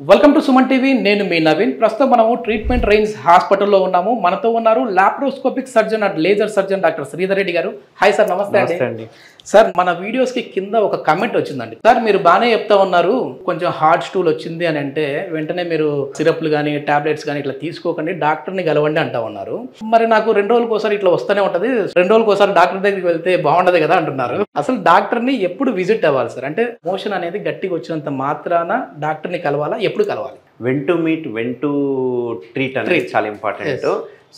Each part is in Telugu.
Welcome to Suman TV. నేను మీ నవీన్. ప్రస్తుతం మనము ట్రీట్మెంట్ రేంజ్ హాస్పిటల్లో ఉన్నాము. మనతో ఉన్నారు laparoscopic surgeon and laser surgeon doctor Sridhar Reddy garu. Hi sir, నమస్తే అండి. సార్, మన వీడియోస్ కి కింద ఒక కమెంట్ వచ్చిందండి. సార్, మీరు బాగానే చెప్తా ఉన్నారు, కొంచెం హార్డ్ స్టూల్ వచ్చింది అని అంటే వెంటనే మీరు సిరప్లు కానీ టాబ్లెట్స్ కానీ ఇట్లా తీసుకోకండి, డాక్టర్ని కలవండి అంటా ఉన్నారు. మరి నాకు 2 రోజులకు ఒకసారి ఇట్లా వస్తూనే ఉంటుంది, 2 రోజులకు ఒకసారి డాక్టర్ దగ్గరికి వెళ్తే బాగుండదు కదా అంటున్నారు. అసలు డాక్టర్ని ఎప్పుడు విజిట్ అవ్వాలి సార్? అంటే మోషన్ అనేది గట్టిగా వచ్చినంత మాత్రాన డాక్టర్ని కలవాలా, ఎప్పుడు కలవాలి? When to meet, when to treat అనేది చాలా important.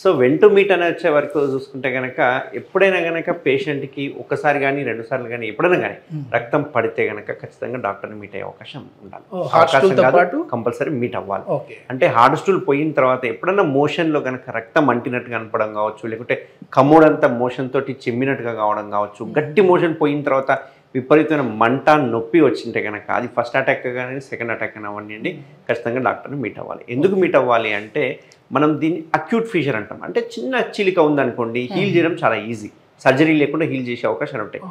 So when to meet అని వచ్చే వరకు చూసుకుంటే కనుక ఎప్పుడైనా కనుక పేషెంట్కి ఒకసారి కానీ 2 సార్లు కానీ ఎప్పుడైనా కానీ రక్తం పడితే కనుక ఖచ్చితంగా డాక్టర్ని మీట్ అయ్యే అవకాశం ఉండాలి. అవకాశం కాదు, కంపల్సరీ మీట్ అవ్వాలి. అంటే హార్డ్ స్టూల్ పోయిన తర్వాత ఎప్పుడైనా మోషన్లో కనుక రక్తం అంటినట్టుగా కనపడం కావచ్చు, లేకుంటే కమ్మోడంతా మోషన్ తోటి చిమ్మినట్టుగా కావడం కావచ్చు, గట్టి మోషన్ పోయిన తర్వాత విపరీతమైన మంట నొప్పి వచ్చింటే కనుక అది ఫస్ట్ అటాక్ కానీ సెకండ్ అటాక్ అని అవ్వండి, ఖచ్చితంగా డాక్టర్ని మీట్ అవ్వాలి. ఎందుకు మీట్ అవ్వాలి అంటే మనం దీన్ని అక్యూట్ ఫీచర్ అంటాం. అంటే చిన్న చీలిక ఉందనుకోండి, హీల్ చేయడం చాలా ఈజీ, సర్జరీ లేకుండా హీల్ చేసే అవకాశాలు ఉంటాయి.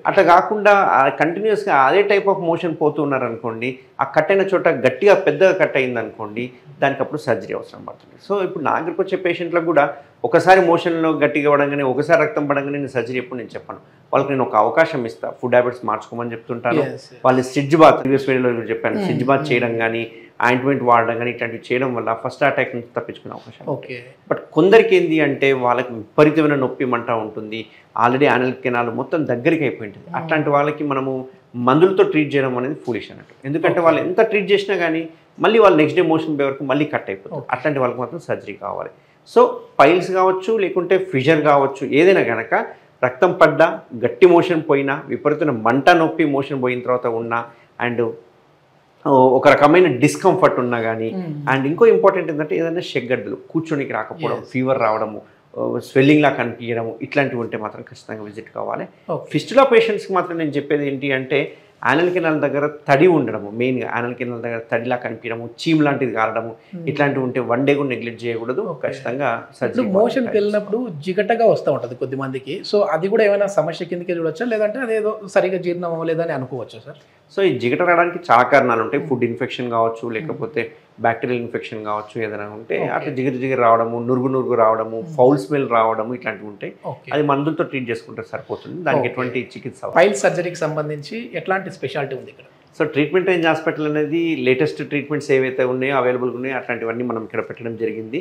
అట్లా కాకుండా కంటిన్యూస్గా అదే టైప్ ఆఫ్ మోషన్ పోతూ ఉన్నారనుకోండి, ఆ కట్ అయిన చోట గట్టిగా పెద్దగా కట్ అయిందనుకోండి, దానికి అప్పుడు సర్జరీ అవసరం పడుతుంది. సో ఇప్పుడు నా దగ్గరకు వచ్చే పేషెంట్లకు కూడా ఒకసారి మోషన్లో గట్టిగా పడంగానే, ఒకసారి రక్తం పడంగానే నేను సర్జరీ ఎప్పుడు నేను చెప్పాను. వాళ్ళకి నేను ఒక అవకాశం ఇస్తాను, ఫుడ్ హ్యాబిట్స్ మార్చుకోమని చెప్తుంటాను. వాళ్ళు సిడ్జ్ బాత్, ప్రీవియస్ వీడియోలో చెప్పాను, సిడ్జ్ బాత్ చేయడం కానీ ఆయింట్మెంట్ వాడడం కానీ ఇట్లాంటివి చేయడం వల్ల ఫస్ట్ అటాక్ నుంచి తప్పించుకునే అవకాశం. బట్ కొందరికి ఏంటి అంటే వాళ్ళకి విపరీతమైన నొప్పి మంట ఉంటుంది, ఆల్రెడీ యానల్ కెనాల్ మొత్తం దగ్గరికి అయిపోయి ఉంటుంది. అట్లాంటి వాళ్ళకి మనము మందులతో ట్రీట్ చేయడం అనేది ఫూలిష్ అన్నట్టు. ఎందుకంటే వాళ్ళు ఎంత ట్రీట్ చేసినా కానీ మళ్ళీ వాళ్ళు నెక్స్ట్ డే మోషన్ పోయే వరకు మళ్ళీ కట్ అయిపోతుంది. అట్లాంటి వాళ్ళకి మాత్రం సర్జరీ కావాలి. సో పైల్స్ కావచ్చు, లేకుంటే ఫిషర్ కావచ్చు, ఏదైనా కనుక రక్తం పడ్డా, గట్టి మోషన్ పోయినా, విపరీతమైన మంట నొప్పి మోషన్ పోయిన తర్వాత ఉన్నా, అండ్ ఒక రకమైన డిస్కంఫర్ట్ ఉన్నా కానీ, అండ్ ఇంకో ఇంపార్టెంట్ ఏంటంటే ఏదైనా షెగ్గడ్డలు, కూర్చొనికి రాకపోవడం, ఫీవర్ రావడము, స్వెల్లింగ్ లా కనిపించడము, ఇట్లాంటివి ఉంటే మాత్రం ఖచ్చితంగా విజిట్ కావాలి. ఫిస్టులా పేషెంట్స్కి మాత్రం నేను చెప్పేది ఏంటి అంటే యానల్ కెనాల్ దగ్గర తడి ఉండడము, మెయిన్గా యానల్ కెనాల్ దగ్గర తడిలా కనిపించడము, చీమ్ లాంటిది కారడము, ఇట్లాంటివి ఉంటే 1 డే కూడా నెగ్లెక్ట్ చేయకూడదు. ఖచ్చితంగా సర్జరీ. మోషన్కి వెళ్ళినప్పుడు జిగటగా వస్తూ ఉంటుంది కొద్దిమందికి, సో అది కూడా ఏమైనా సమస్య కిందకే చూడొచ్చా, లేదంటే అదేదో సరిగా జీర్ణం అవ్వలేదని అనుకోవచ్చా సార్? సో ఈ జిగట రావడానికి చాలా కారణాలు ఉంటాయి. ఫుడ్ ఇన్ఫెక్షన్ కావచ్చు, లేకపోతే బ్యాక్టీరియల్ ఇన్ఫెక్షన్ కావచ్చు, ఏదైనా ఉంటే అట్లా జిగిరి రావడము, నురుగు రావడము, ఫౌల్ స్మెల్ రావడము, ఇట్లాంటివి ఉంటాయి. అది మందులతో ట్రీట్ చేసుకుంటే సరిపోతుంది, దానికి ఎటువంటి చికిత్స. పైల్ సర్జరీకి సంబంధించి ఎట్లాంటి స్పెషాలిటీ ఉంది ఇక్కడ? సో ట్రీట్మెంట్ రేంజ్ హాస్పిటల్ అనేది లేటెస్ట్ ట్రీట్మెంట్స్ ఏవైతే ఉన్నాయో, అవైలబుల్గా ఉన్నాయో అట్లాంటివన్నీ మనం ఇక్కడ పెట్టడం జరిగింది.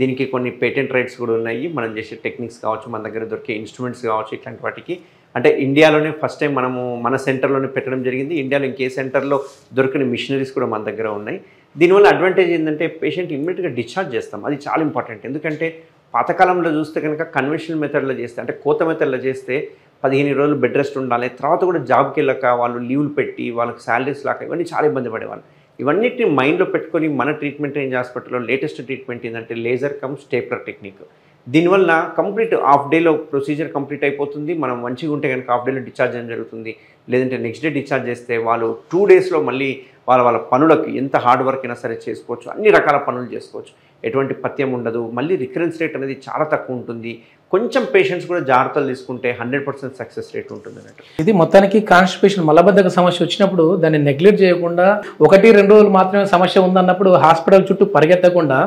దీనికి కొన్ని పేటెంట్ రైట్స్ కూడా ఉన్నాయి. మనం చేసే టెక్నిక్స్ కావచ్చు, మన దగ్గర దొరికే ఇన్స్ట్రుమెంట్స్ కావచ్చు, ఇట్లాంటి వాటికి అంటే ఇండియాలోనే ఫస్ట్ టైం మనము మన సెంటర్లోనే పెట్టడం జరిగింది. ఇండియాలో ఇంకే సెంటర్లో దొరికిన మిషనరీస్ కూడా మన దగ్గర ఉన్నాయి. దీనివల్ల అడ్వాంటేజ్ ఏంటంటే పేషెంట్ ఇమ్మీడియట్గా డిశ్చార్జ్ చేస్తాం, అది చాలా ఇంపార్టెంట్. ఎందుకంటే పాతకాలంలో చూస్తే కనుక కన్వెన్షనల్ మెథడ్లో చేస్తే, అంటే కోత మెథడ్లో చేస్తే 15 రోజులు బెడ్ రెస్ట్ ఉండాలి, తర్వాత కూడా జాబ్కి వెళ్ళక వాళ్ళు లీవ్లు పెట్టి వాళ్ళకి శాలరీస్ లాక ఇవన్నీ చాలా ఇబ్బంది పడేవాళ్ళు. ఇవన్నిటిని మైండ్లో పెట్టుకొని మన ట్రీట్మెంట్ రేంజ్ హాస్పిటల్లో లేటెస్ట్ ట్రీట్మెంట్ ఏంటంటే లేజర్ కమ్ స్టేప్లర్ టెక్నిక్. దీనివల్ల కంప్లీట్ హాఫ్ డేలో ప్రొసీజర్ కంప్లీట్ అయిపోతుంది. మనం మంచిగా ఉంటే కనుక హాఫ్ డేలో డిశ్చార్జ్ చేయడం జరుగుతుంది. లేదంటే నెక్స్ట్ డే డిశ్చార్జ్ చేస్తే వాళ్ళు 2 డేస్లో మళ్ళీ వాళ్ళ పనులకి ఎంత హార్డ్ వర్క్ అయినా సరే చేసుకోవచ్చు, అన్ని రకాల పనులు చేసుకోవచ్చు, ఎటువంటి పథ్యం ఉండదు. మళ్ళీ రికరెన్స్ రేట్ అనేది చాలా తక్కువ ఉంటుంది. కొంచెం పేషెంట్స్ కూడా జాగ్రత్తలు తీసుకుంటే 100% సక్సెస్ రేట్ ఉంటుంది అన్నట్టు. ఇది మొత్తానికి కాన్స్టిపేషన్, మలబద్ధక సమస్య వచ్చినప్పుడు దాన్ని నెగ్లెక్ట్ చేయకుండా 1-2 రోజులు మాత్రమే సమస్య ఉందన్నప్పుడు హాస్పిటల్ చుట్టూ పరిగెత్తకుండా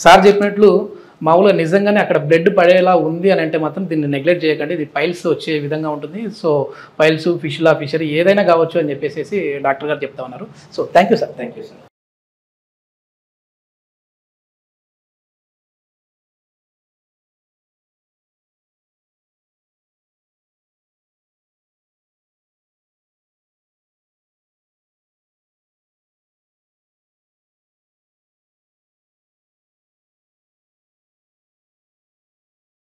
సార్ చెప్పినట్లు మామూలుగా నిజంగానే అక్కడ బ్లడ్ పడేలా ఉంది అని అంటే మాత్రం దీన్ని నెగ్లెక్ట్ చేయకండి. ఇది పైల్స్ వచ్చే విధంగా ఉంటుంది. సో పైల్స్, ఫిషరీ ఏదైనా కావచ్చు అని చెప్పేసి డాక్టర్ గారు చెప్తా ఉన్నారు. So thank you sir.